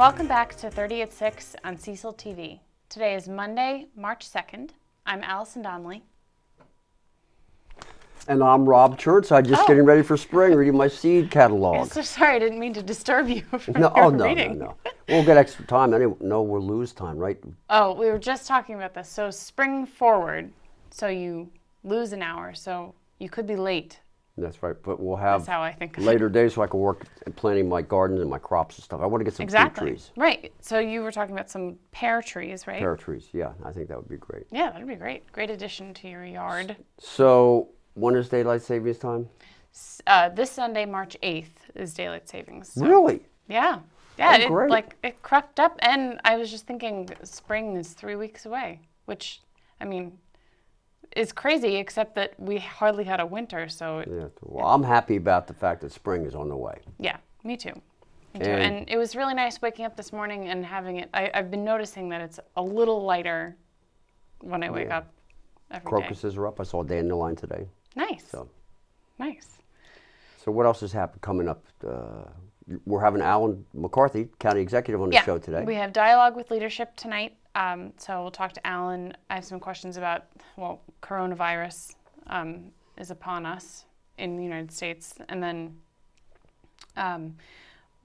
welcome back to 30 at 6 on Cecil TV. Today is Monday, March 2nd. I'm Alison Donnelly. And I'm Rob Church. I'm just getting ready for spring, reading my seed catalog. I'm so sorry, I didn't mean to disturb you from No, your oh, no, reading. no. We'll get extra time. No, we'll lose time, right? Oh, we were just talking about this. So spring forward, so you lose an hour, so you could be late. That's right, but we'll have That's how I think of later days so I can work at planting my gardens and my crops and stuff. I want to get some fruit trees. Right. So you were talking about some pear trees, right? Pear trees, yeah. I think that would be great. Yeah, that would be great. Great addition to your yard. So when is daylight savings time? This Sunday, March 8th, is daylight savings. So. Really? Yeah. Yeah, oh, great. It crept up, and I was just thinking spring is 3 weeks away, which, I mean, is crazy, except that we hardly had a winter, so... Yeah, well, I'm happy about the fact that spring is on the way. Yeah, me too. Me too. And it was really nice waking up this morning and having it... I've been noticing that it's a little lighter when I wake up every day. Crocuses are up. I saw a dandelion today. Nice. So. Nice. So what else has happened coming up? We're having Alan McCarthy, county executive, on the show today. We have dialogue with leadership tonight. So we'll talk to Alan. I have some questions about, coronavirus is upon us in the United States. And then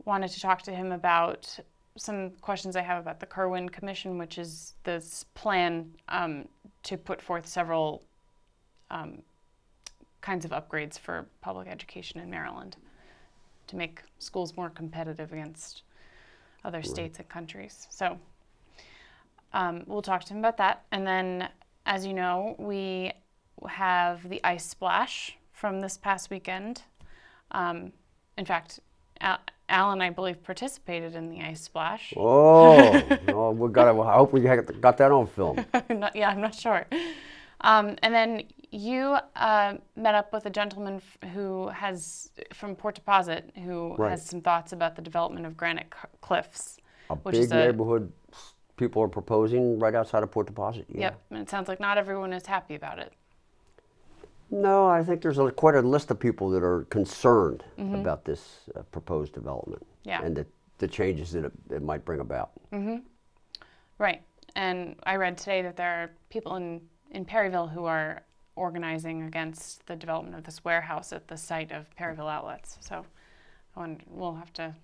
wanted to talk to him about some questions I have about the Kirwan Commission, which is this plan to put forth several kinds of upgrades for public education in Maryland to make schools more competitive against other states and countries. So we'll talk to him about that. And then, as you know, we have the ice splash from this past weekend. In fact, Alan, I believe, participated in the ice splash. Oh, I hope we got that on film. I'm not sure. And then you met up with a gentleman from Port Deposit who has some thoughts about the development of Granite Cliffs. Which is a neighborhood people are proposing right outside of Port Deposit. Yeah. Yep, and it sounds like not everyone is happy about it. No, I think there's quite a list of people that are concerned about this proposed development and the changes that it might bring about. Mm-hmm. Right, and I read today that there are people in Perryville who are organizing against the development of this warehouse at the site of Perryville Outlets. So we'll have to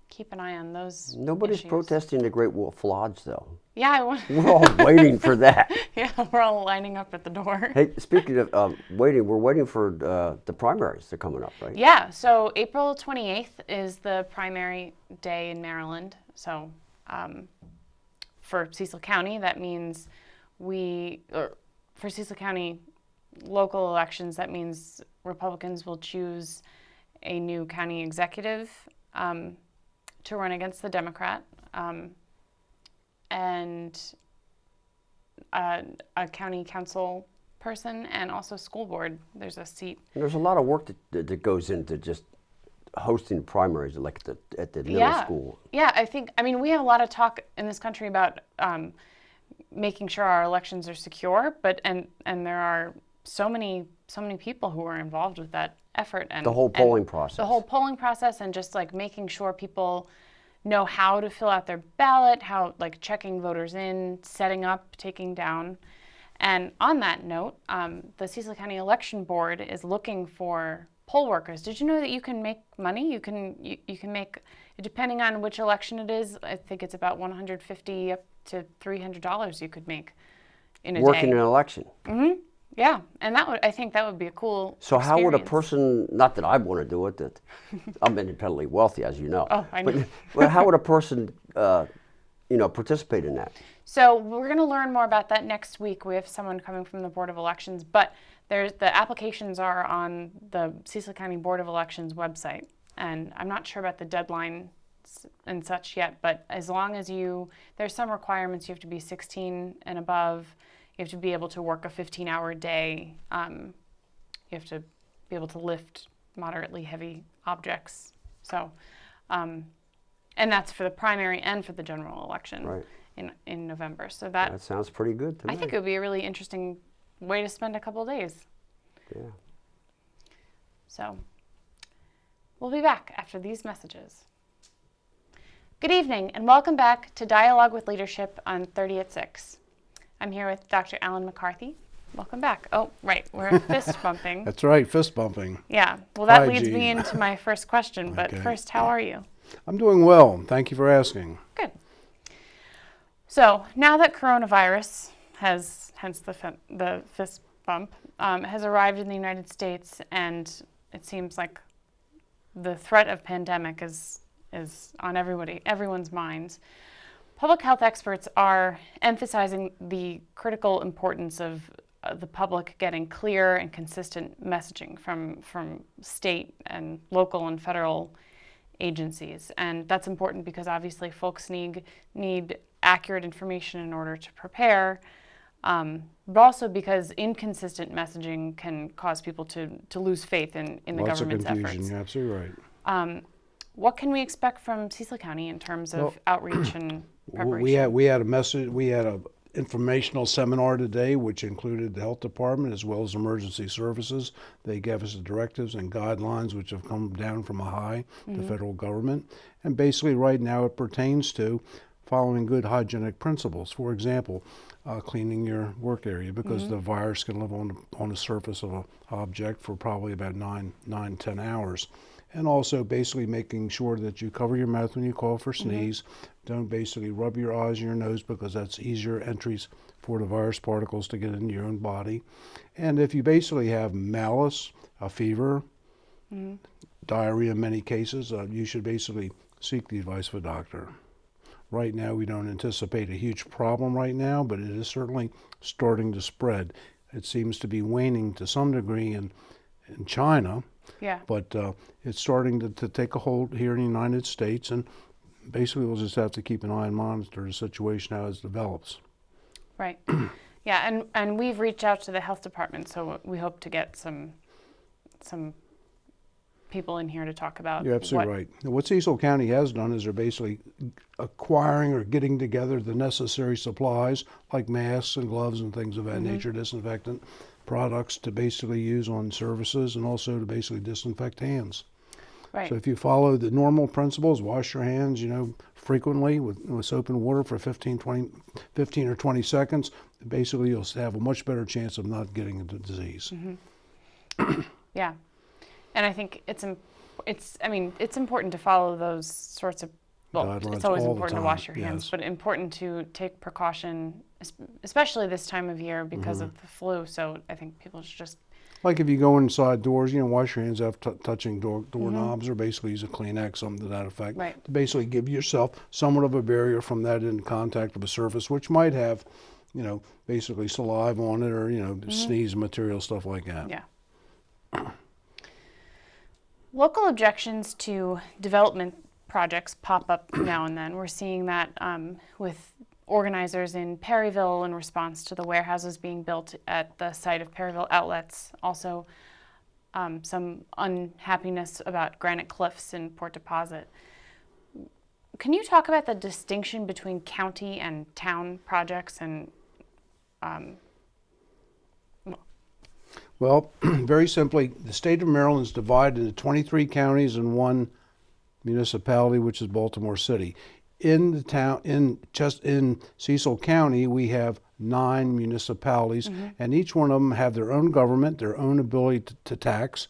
keep an eye on those Nobody's issues. protesting the Great Wolf Lodge, though. Yeah, we're all waiting for that. Yeah, we're all lining up at the door. Hey, speaking of waiting, we're waiting for the primaries that are coming up, right? Yeah, so April 28th is the primary day in Maryland. So for Cecil County, that means for Cecil County local elections, that means Republicans will choose a new county executive to run against the Democrat, and a county council person, and also school board. There's a seat. And there's a lot of work that goes into just hosting primaries, like at the middle school. Yeah, I mean, we have a lot of talk in this country about making sure our elections are secure, and there are so many people who are involved with that effort, and the whole polling process. The whole polling process, and just like making sure people know how to fill out their ballot, how checking voters in, setting up, taking down. And on that note, the Cecil County Election Board is looking for poll workers. Did you know that you can make money? You can make, depending on which election it is, I think it's about $150 up to $300 you could make in a day. Working an election. Mm-hmm. Yeah, and I think that would be a cool So how would a person, not that I want to do it, that I'm independently wealthy, as you know. Oh, I know. But how would a person, participate in that? So we're going to learn more about that next week. We have someone coming from the Board of Elections, but the applications are on the Cecil County Board of Elections website, and I'm not sure about the deadline and such yet, but as long as there's some requirements. You have to be 16 and above. You have to be able to work a 15-hour day. You have to be able to lift moderately heavy objects. So, and that's for the primary and for the general election in November. So that sounds pretty good to me. I think it would be a really interesting way to spend a couple of days. Yeah. So we'll be back after these messages. Good evening, and welcome back to Dialogue with Leadership on 30 at 6. I'm here with Dr. Alan McCarthy. Welcome back. Oh, right, we're fist bumping. That's right, fist bumping. Yeah, well, that Hygiene. leads me into my first question, but Okay. first, how are you? I'm doing well. Thank you for asking. Good. So, now that coronavirus has, hence the fist bump, has arrived in the United States, and it seems like the threat of pandemic is on everyone's minds. Public health experts are emphasizing the critical importance of the public getting clear and consistent messaging from state and local and federal agencies. And that's important because obviously folks need accurate information in order to prepare, but also because inconsistent messaging can cause people to lose faith in the Lots government's of confusion. efforts. You're absolutely right. What can we expect from Cecil County in terms of outreach and preparation? We had a informational seminar today, which included the health department as well as emergency services. They gave us the directives and guidelines, which have come down from a high, the federal government. And basically right now it pertains to following good hygienic principles. For example, cleaning your work area, because the virus can live on the surface of an object for probably about 10 hours. And also basically making sure that you cover your mouth when you cough or sneeze. Don't basically rub your eyes and your nose, because that's easier entries for the virus particles to get into your own body. And if you basically have malice, a fever, diarrhea in many cases, you should basically seek the advice of a doctor. Right now we don't anticipate a huge problem right now, but it is certainly starting to spread. It seems to be waning to some degree in China. Yeah. But it's starting to take a hold here in the United States, and basically we'll just have to keep an eye and monitor the situation as it develops. Right. Yeah, and we've reached out to the health department, so we hope to get some people in here to talk about. You're absolutely right. And what Cecil County has done is they're basically acquiring or getting together the necessary supplies like masks and gloves and things of that nature, disinfectant products to basically use on services, and also to basically disinfect hands. Right. So if you follow the normal principles, wash your hands, frequently with soap and water for 15 or 20 seconds, basically you'll have a much better chance of not getting the disease. Yeah. And I think it's important to follow those sorts of, Guidelines it's always all the important to wash your time, hands, yes. but important to take precaution, especially this time of year because of the flu. So I think people should just... Like if you go inside doors, wash your hands after touching doorknobs, or basically use a Kleenex, something to that effect. Right. To basically give yourself somewhat of a barrier from that in contact of a surface, which might have, basically saliva on it, or, sneeze material, stuff like that. Yeah. Local objections to development projects pop up now and then. We're seeing that with organizers in Perryville in response to the warehouses being built at the site of Perryville Outlets. Also, some unhappiness about Granite Cliffs in Port Deposit. Can you talk about the distinction between county and town projects and Well, very simply, the state of Maryland is divided into 23 counties and one municipality, which is Baltimore City. In Cecil County, we have 9 municipalities, and each one of them have their own government, their own ability to tax.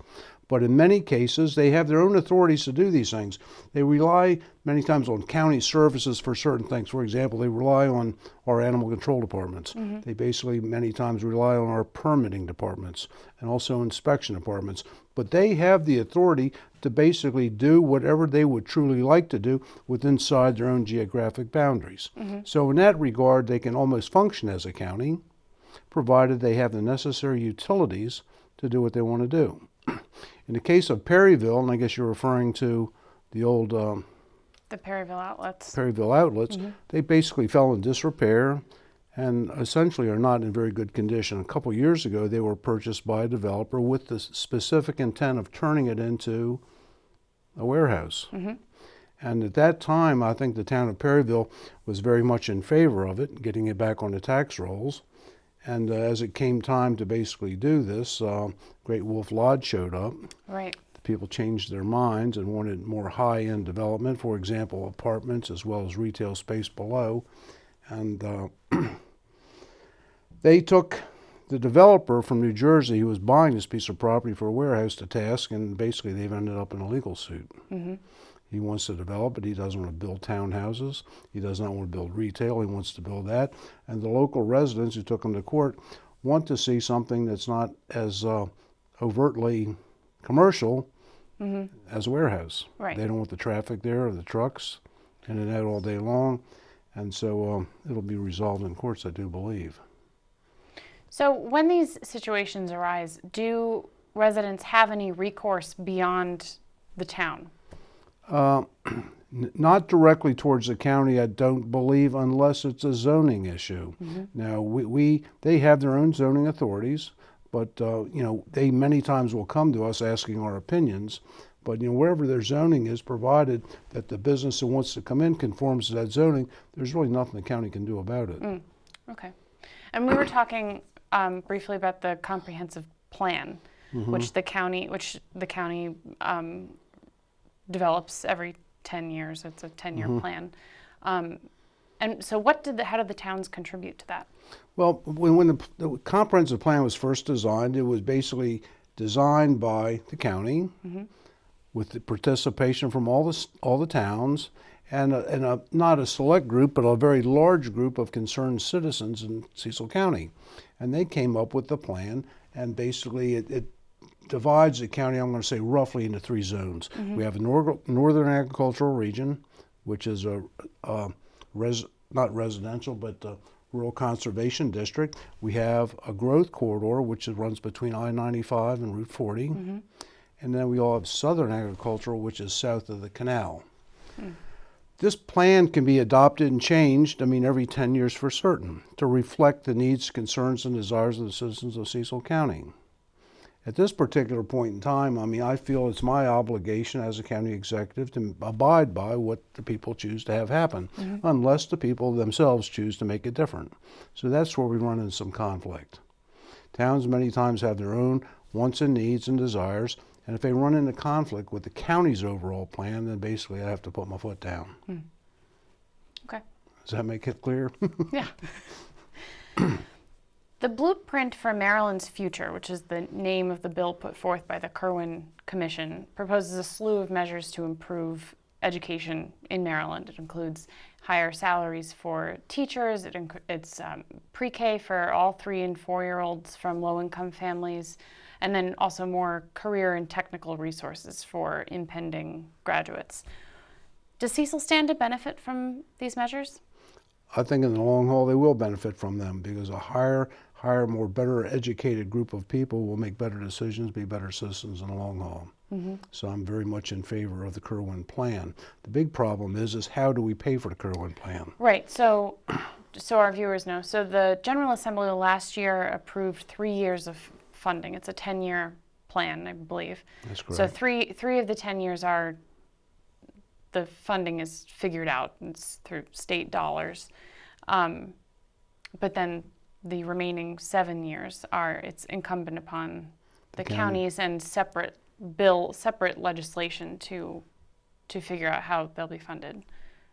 But in many cases, they have their own authorities to do these things. They rely many times on county services for certain things. For example, they rely on our animal control departments. They basically many times rely on our permitting departments and also inspection departments. But they have the authority to basically do whatever they would truly like to do within their own geographic boundaries. So in that regard, they can almost function as a county, provided they have the necessary utilities to do what they want to do. In the case of Perryville, and I guess you're referring to the old the Perryville Outlets? Perryville Outlets, they basically fell in disrepair and essentially are not in very good condition. A couple years ago, they were purchased by a developer with the specific intent of turning it into a warehouse. And at that time, I think the town of Perryville was very much in favor of it, getting it back on the tax rolls. And as it came time to basically do this, Great Wolf Lodge showed up. Right. people changed their minds and wanted more high-end development, for example, apartments as well as retail space below. And they took the developer from New Jersey who was buying this piece of property for a warehouse to task, and basically they've ended up in a legal suit. He wants to develop, but he doesn't want to build townhouses. He does not want to build retail. He wants to build that. And the local residents who took him to court want to see something that's not as overtly commercial as a warehouse. Right. They don't want the traffic there or the trucks in and out all day long. And so it'll be resolved in courts, I do believe. So when these situations arise, do residents have any recourse beyond the town? Not directly towards the county, I don't believe, unless it's a zoning issue. Now, they have their own zoning authorities, but they many times will come to us asking our opinions. But wherever their zoning is, provided that the business that wants to come in conforms to that zoning, there's really nothing the county can do about it. Okay. And we were talking briefly about the comprehensive plan, which the county develops every 10 years. It's a 10-year plan. And so how did the towns contribute to that? Well, when the comprehensive plan was first designed, it was basically designed by the county with the participation from all the towns and not a select group, but a very large group of concerned citizens in Cecil County. And they came up with the plan, and basically it divides the county, I'm going to say, roughly into 3 zones. We have a northern agricultural region, which is not residential, but rural conservation district. We have a growth corridor, which runs between I-95 and Route 40. And then we all have southern agricultural, which is south of the canal. This plan can be adopted and changed, every 10 years for certain, to reflect the needs, concerns, and desires of the citizens of Cecil County. At this particular point in time, I feel it's my obligation as a county executive to abide by what the people choose to have happen, unless the people themselves choose to make it different. So that's where we run into some conflict. Towns many times have their own wants and needs and desires, and if they run into conflict with the county's overall plan, then basically I have to put my foot down. Okay. Does that make it clear? Yeah. The Blueprint for Maryland's Future, which is the name of the bill put forth by the Kirwan Commission, proposes a slew of measures to improve education in Maryland. It includes higher salaries for teachers, it's pre-K for all 3- and 4-year-olds from low-income families, and then also more career and technical resources for impending graduates. Does Cecil stand to benefit from these measures? I think in the long haul they will benefit from them, because a higher, more better educated group of people will make better decisions, be better citizens in the long haul. So I'm very much in favor of the Kirwan plan. The big problem is how do we pay for the Kirwan plan? Right, so our viewers know. So the General Assembly last year approved 3 years of funding. It's a 10-year plan, I believe. That's correct. So three of the 10 years are, the funding is figured out. It's through state dollars. But then the remaining 7 years it's incumbent upon the counties and separate legislation to figure out how they'll be funded.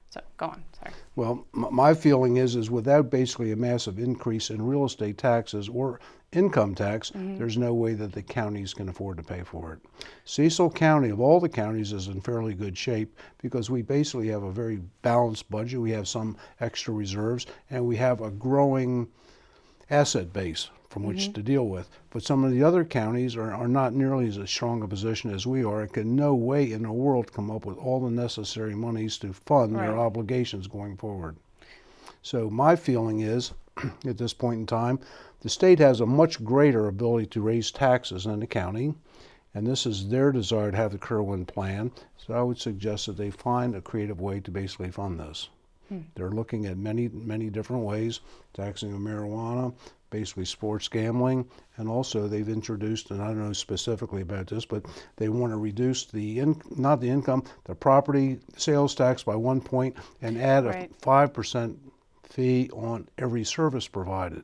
So go on, sorry. Well, my feeling is without basically a massive increase in real estate taxes or income tax, there's no way that the counties can afford to pay for it. Cecil County, of all the counties, is in fairly good shape because we basically have a very balanced budget. We have some extra reserves, and we have a growing asset base from which to deal with. But some of the other counties are not nearly as strong a position as we are and can no way in the world come up with all the necessary monies to fund their obligations going forward. So my feeling is, at this point in time, the state has a much greater ability to raise taxes than the county, and this is their desire to have the Kirwan plan. So I would suggest that they find a creative way to basically fund this. They're looking at many different ways, taxing of marijuana, basically sports gambling, and also they've introduced, and I don't know specifically about this, but they want to reduce the property sales tax by 1 point and add a 5% fee on every service provided,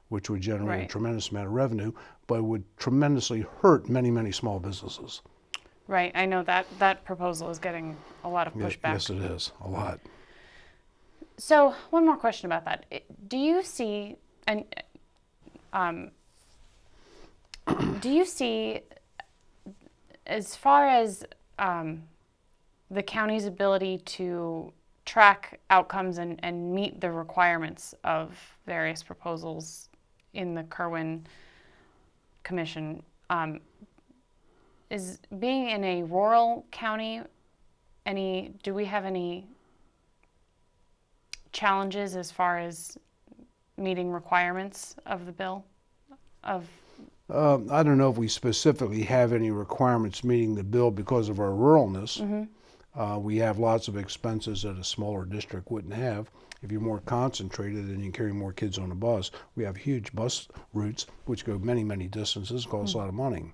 which would generate a tremendous amount of revenue, but would tremendously hurt many small businesses. Right. I know that proposal is getting a lot of pushback. Yes, it is. A lot. So one more question about that. Do you see as far as the county's ability to track outcomes and meet the requirements of various proposals in the Kirwan Commission, is being in a rural county, do we have any challenges as far as meeting requirements of the bill? I don't know if we specifically have any requirements meeting the bill because of our ruralness. We have lots of expenses that a smaller district wouldn't have. If you're more concentrated and you carry more kids on a bus, we have huge bus routes which go many, many distances, cost a lot of money.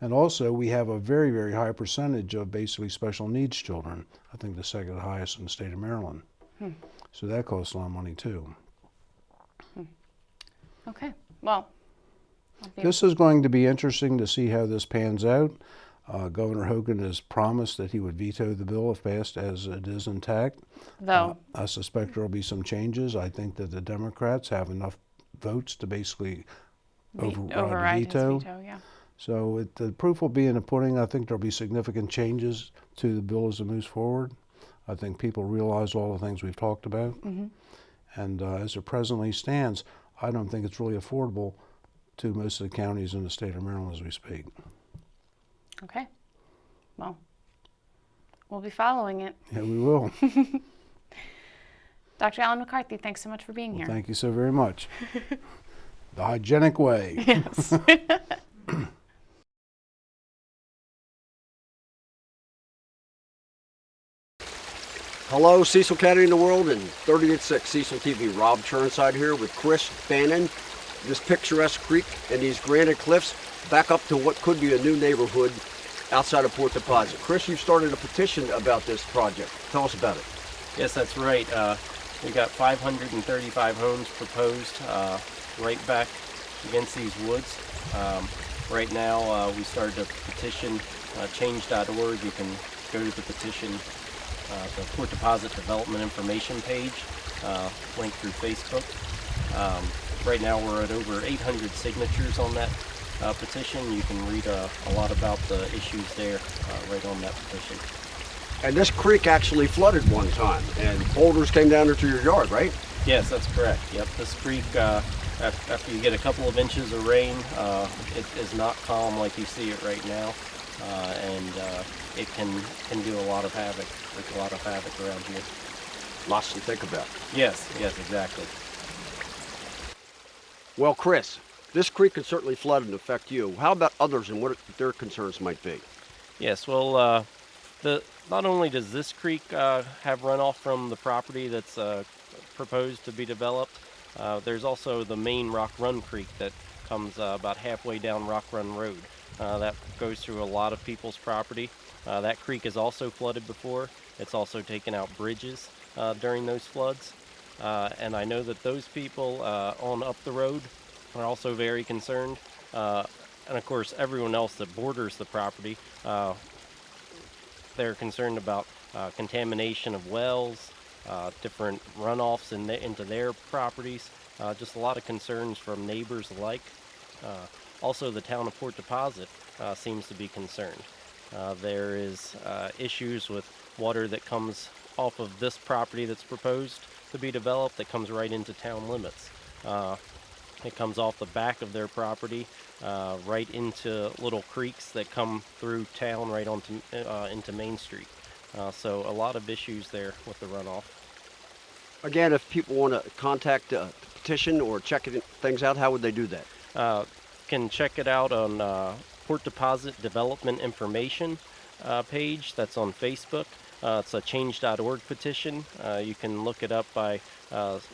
And also we have a very, very high percentage of basically special needs children. I think the second highest in the state of Maryland. So that costs a lot of money too. Okay, well. This is going to be interesting to see how this pans out. Governor Hogan has promised that he would veto the bill if passed as it is intact. Though I suspect there will be some changes. I think that the Democrats have enough votes to basically override the veto. His veto, yeah. So the proof will be in the pudding. I think there will be significant changes to the bill as it moves forward. I think people realize all the things we've talked about. And as it presently stands, I don't think it's really affordable to most of the counties in the state of Maryland as we speak. Okay. Well, we'll be following it. Yeah, we will. Dr. Alan McCarthy, thanks so much for being here. Thank you so very much. The hygienic way. Yes. Hello, Cecil County in the world and 30 at 6 Cecil TV. Rob Churnside here with Chris Bannon. This picturesque creek and these Granite Cliffs back up to what could be a new neighborhood outside of Port Deposit. Chris, you've started a petition about this project. Tell us about it. Yes, that's right. We got 535 homes proposed right back against these woods. Right now, we started a petition, change.org. You can go to the petition, the Port Deposit Development Information page, linked through Facebook. Right now we're at over 800 signatures on that petition. You can read a lot about the issues there right on that petition. And this creek actually flooded one time, and boulders came down into your yard, right? Yes, that's correct. Yep, this creek, after you get a couple of inches of rain, it is not calm like you see it right now, and it can do a lot of havoc. There's a lot of havoc around here. Lots to think about. Yes, exactly. Well, Chris, this creek can certainly flood and affect you. How about others and what their concerns might be? Yes, well, not only does this creek have runoff from the property that's proposed to be developed, there's also the main Rock Run Creek that comes about halfway down Rock Run Road. That goes through a lot of people's property. That creek has also flooded before. It's also taken out bridges during those floods. And I know that those people on up the road are also very concerned. And of course, everyone else that borders the property, they're concerned about contamination of wells, different runoffs into their properties, just a lot of concerns from neighbors alike. Also, the town of Port Deposit seems to be concerned. There is issues with water that comes off of this property that's proposed to be developed that comes right into town limits. It comes off the back of their property, right into little creeks that come through town right onto into Main Street. So a lot of issues there with the runoff. Again, if people want to contact the petition or check things out, how would they do that? Can check it out on Port Deposit Development Information page that's on Facebook. It's a change.org petition. You can look it up by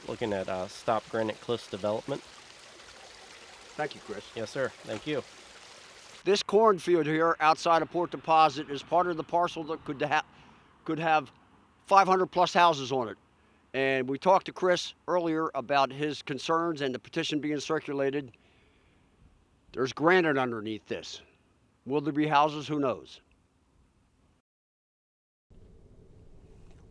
looking at Stop Granite Cliffs Development. Thank you, Chris. Yes, sir. Thank you. This cornfield here outside of Port Deposit is part of the parcel that could have 500 plus houses on it. And we talked to Chris earlier about his concerns and the petition being circulated. There's granite underneath this. Will there be houses? Who knows?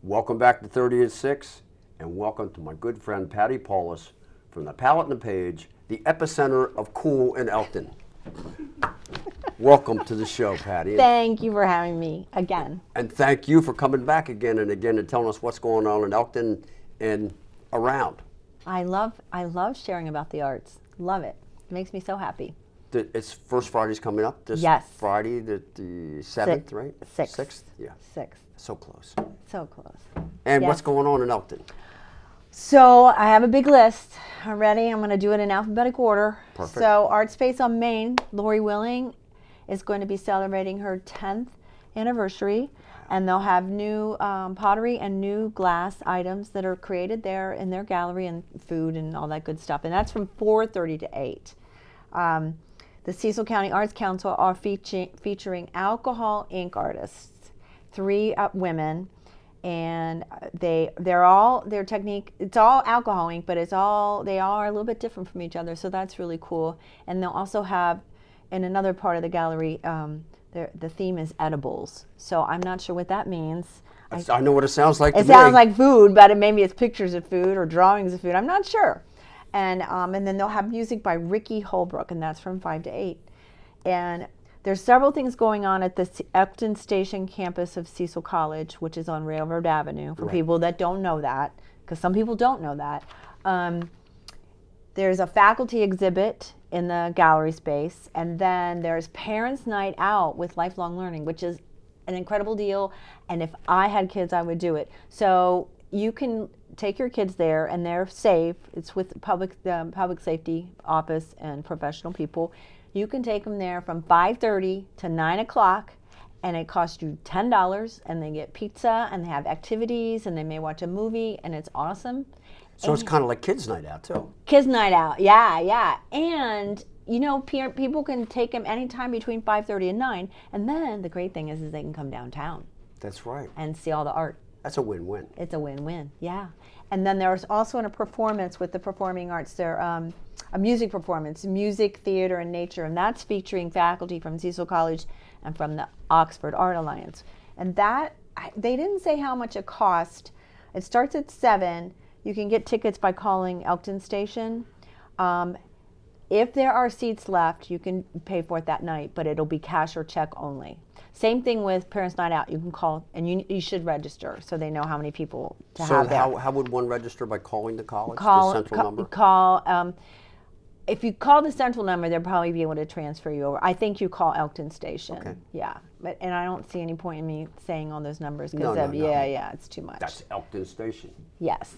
Welcome back to 30 at 6, and welcome to my good friend Patti Paulus from the Palette and the Page, the epicenter of cool in Elkton. Welcome to the show, Patti. Thank you for having me again. And thank you for coming back again and again and telling us what's going on in Elkton and around. I love sharing about the arts. Love it. It makes me so happy. It's First Friday's coming up. This Yes. Friday, the 7th, right? Sixth. Yeah. 6th. So close. So close. And Yes. what's going on in Elkton? So I have a big list already. I'm going to do it in alphabetical order. Perfect. So Art Space on Main, Lori Willing is going to be celebrating her 10th anniversary. And they'll have new pottery and new glass items that are created there in their gallery, and food and all that good stuff. And that's from 4:30 to 8. The Cecil County Arts Council are featuring alcohol ink artists, 3 women, and their technique, it's all alcohol ink, but they are a little bit different from each other, so that's really cool. And they'll also have, in another part of the gallery, the theme is edibles. So I'm not sure what that means. I know what it sounds like to It me. sounds like food, but maybe it's pictures of food or drawings of food. I'm not sure. And then they'll have music by Ricky Holbrook, and that's from 5 to 8. And there's several things going on at the Elkton Station campus of Cecil College, which is on Railroad Avenue, for people that don't know that, because some people don't know that. There's a faculty exhibit in the gallery space, and then there's Parents' Night Out with Lifelong Learning, which is an incredible deal, and if I had kids, I would do it. So you can take your kids there, and they're safe. It's with the public safety office and professional people. You can take them there from 5:30 to 9 o'clock, and it costs you $10, and they get pizza, and they have activities, and they may watch a movie, and it's awesome. So it's kind of like kids' night out, too. Kids' night out, yeah. And, people can take them anytime between 5:30 and 9, and then the great thing is they can come downtown That's right. and see all the art. That's a win-win. It's a win-win, yeah. And then there's also a performance with the performing arts there, a music performance, music, theater, and nature, and that's featuring faculty from Cecil College and from the Oxford Art Alliance. And that, they didn't say how much it cost. It starts at 7. You can get tickets by calling Elkton Station. If there are seats left, you can pay for it that night, but it'll be cash or check only. Same thing with Parents' Night Out. You can call, and you should register so they know how many people to have there. So how would one register? By calling the college, the central number? If you call the central number, they'll probably be able to transfer you over. I think you call Elkton Station. Okay. Yeah, and I don't see any point in me saying all those numbers because No. yeah, it's too much. That's Elkton Station. Yes.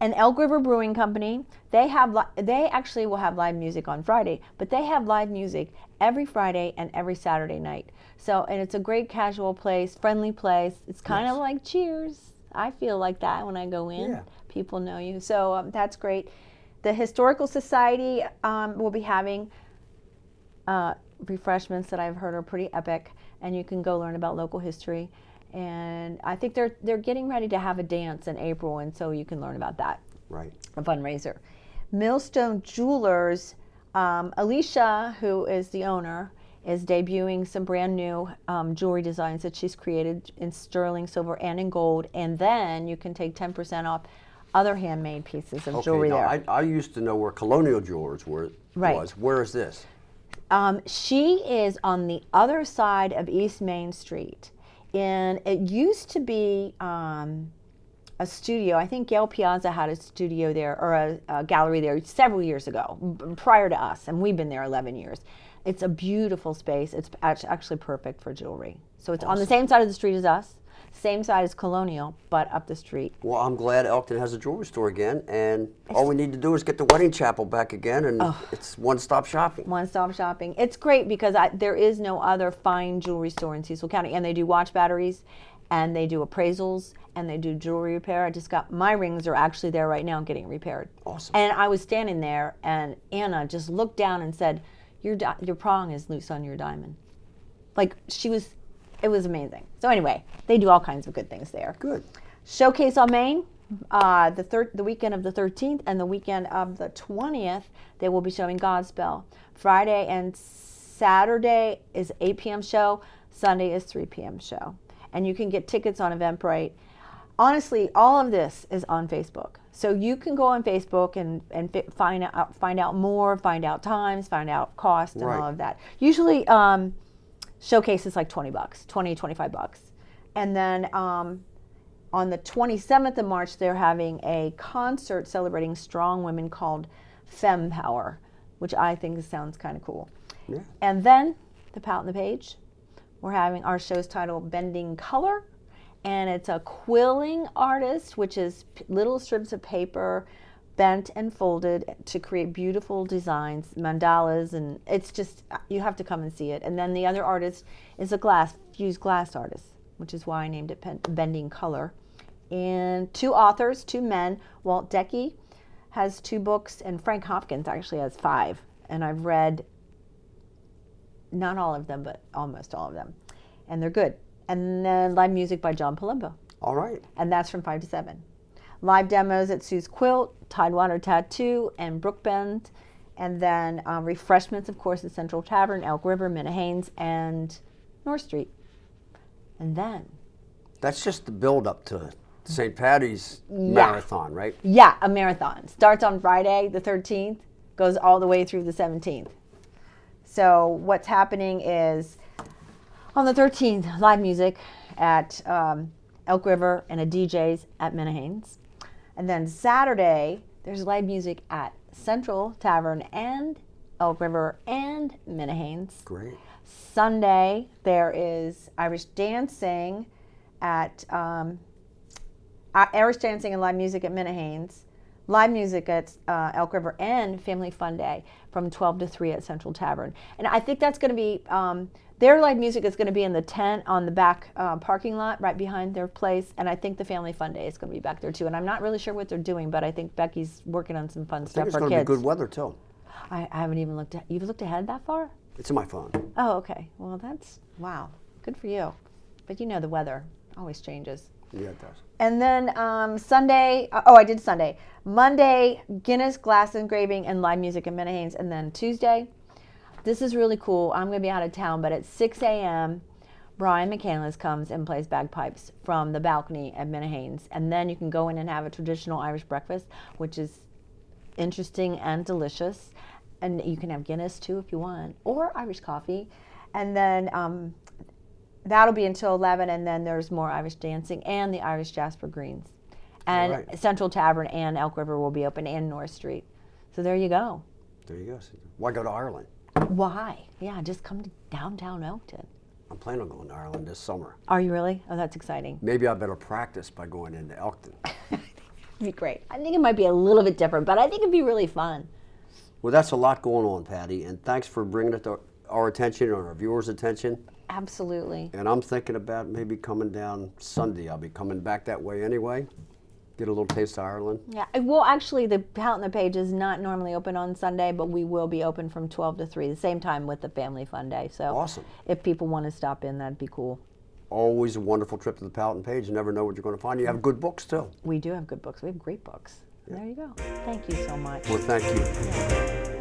And Elk River Brewing Company, they actually will have live music on Friday, but they have live music every Friday and every Saturday night. So, and it's a great casual place, friendly place. It's kind of like Cheers. I feel like that when I go in. Yeah. People know you. So that's great. The Historical Society will be having refreshments that I've heard are pretty epic, and you can go learn about local history. And I think they're getting ready to have a dance in April, and so you can learn about that. Right. A fundraiser. Millstone Jewelers, Alicia, who is the owner, is debuting some brand new jewelry designs that she's created in sterling silver and in gold, and then you can take 10% off other handmade pieces of jewelry now, there. I used to know where Colonial Jewelers Right. was. Where is this? She is on the other side of East Main Street. And it used to be a studio. I think Gail Piazza had a studio there, or a gallery there several years ago, prior to us, and we've been there 11 years. It's a beautiful space. It's actually perfect for jewelry. So it's on the same side of the street as us, same side as Colonial, but up the street. Well, I'm glad Elkton has a jewelry store again, and all we need to do is get the wedding chapel back again, and it's one-stop shopping. One-stop shopping. It's great because there is no other fine jewelry store in Cecil County, and they do watch batteries, and they do appraisals, and they do jewelry repair. I just got my rings are actually there right now getting repaired. Awesome. And I was standing there, and Anna just looked down and said, "Your prong is loose on your diamond." Like it was amazing. So anyway, they do all kinds of good things there. Good. Showcase on Main, the weekend of the 13th and the weekend of the 20th, they will be showing Godspell. Friday and Saturday is 8 p.m. show. Sunday is 3 p.m. show. and you can get tickets on Eventbrite. Honestly, all of this is on Facebook. So you can go on Facebook and find out more, find out times, find out cost, and Right. all of that. Usually showcase is like $20, 20, $25. And then on the 27th of March, they're having a concert celebrating strong women called Femme Power, which I think sounds kind of cool. Yeah. And then the Pout and the Page, we're having our show's title Bending Color, and it's a quilling artist, which is little strips of paper bent and folded to create beautiful designs, mandalas, and it's just, you have to come and see it. And then the other artist is a fused glass artist, which is why I named it Bending Color. And 2 authors, 2 men. Walt Decky has 2 books, and Frank Hopkins actually has 5. And I've read not all of them, but almost all of them. And they're good. And then live music by John Palumbo. All right. And that's from 5 to 7. Live demos at Sue's Quilt, Tidewater Tattoo, and Brookbend. And then refreshments, of course, at Central Tavern, Elk River, Minnehanes, and North Street. And then, That's just the build up to St. Patty's Marathon, right? yeah, a marathon. Starts on Friday, the 13th, goes all the way through the 17th. So what's happening is, on the 13th, live music at Elk River and a DJ's at Minnehanes. And then Saturday, there's live music at Central Tavern and Elk River and Minnehanes. Great. Sunday, there is Irish dancing at Irish dancing and live music at Minnehanes, live music at Elk River, and Family Fun Day from 12 to 3 at Central Tavern. And I think that's going to be, their live music is going to be in the tent on the back parking lot right behind their place. And I think the Family Fun Day is going to be back there too. And I'm not really sure what they're doing, but I think Becky's working on some fun I think stuff it's for going to kids. be good weather too. I haven't even looked at, you've looked ahead that far? It's in my phone. Oh, okay. Well, that's, wow. Good for you. But you know the weather always changes. Yeah, it does. And then Sunday, I did Sunday. Monday, Guinness glass engraving and live music at Minnehanes. And then Tuesday, this is really cool. I'm going to be out of town, but at 6 a.m., Brian McCandless comes and plays bagpipes from the balcony at Minnehanes. And then you can go in and have a traditional Irish breakfast, which is interesting and delicious. And you can have Guinness too if you want, or Irish coffee. And then that'll be until 11, and then there's more Irish dancing and the Irish Jasper Greens. And Right. Central Tavern and Elk River will be open, and North Street. So there you go. There you go. Why go to Ireland? Why? Yeah, just come to downtown Elkton. I'm planning on going to Ireland this summer. Are you really? Oh, that's exciting. Maybe I better practice by going into Elkton. It'd be great. I think it might be a little bit different, but I think it'd be really fun. Well, that's a lot going on, Patti, and thanks for bringing it to our attention and our viewers' attention. Absolutely. And I'm thinking about maybe coming down Sunday. I'll be coming back that way anyway. Get a little taste of Ireland. Yeah. Well, actually, the Pout and the Page is not normally open on Sunday, but we will be open from 12 to 3, the same time with the Family Fun Day. So Awesome. if people want to stop in, that'd be cool. Always a wonderful trip to the Pout and Page. You never know what you're going to find. You have good books, too. We do have good books. We have great books. There you go. Thank you so much. Well, thank you.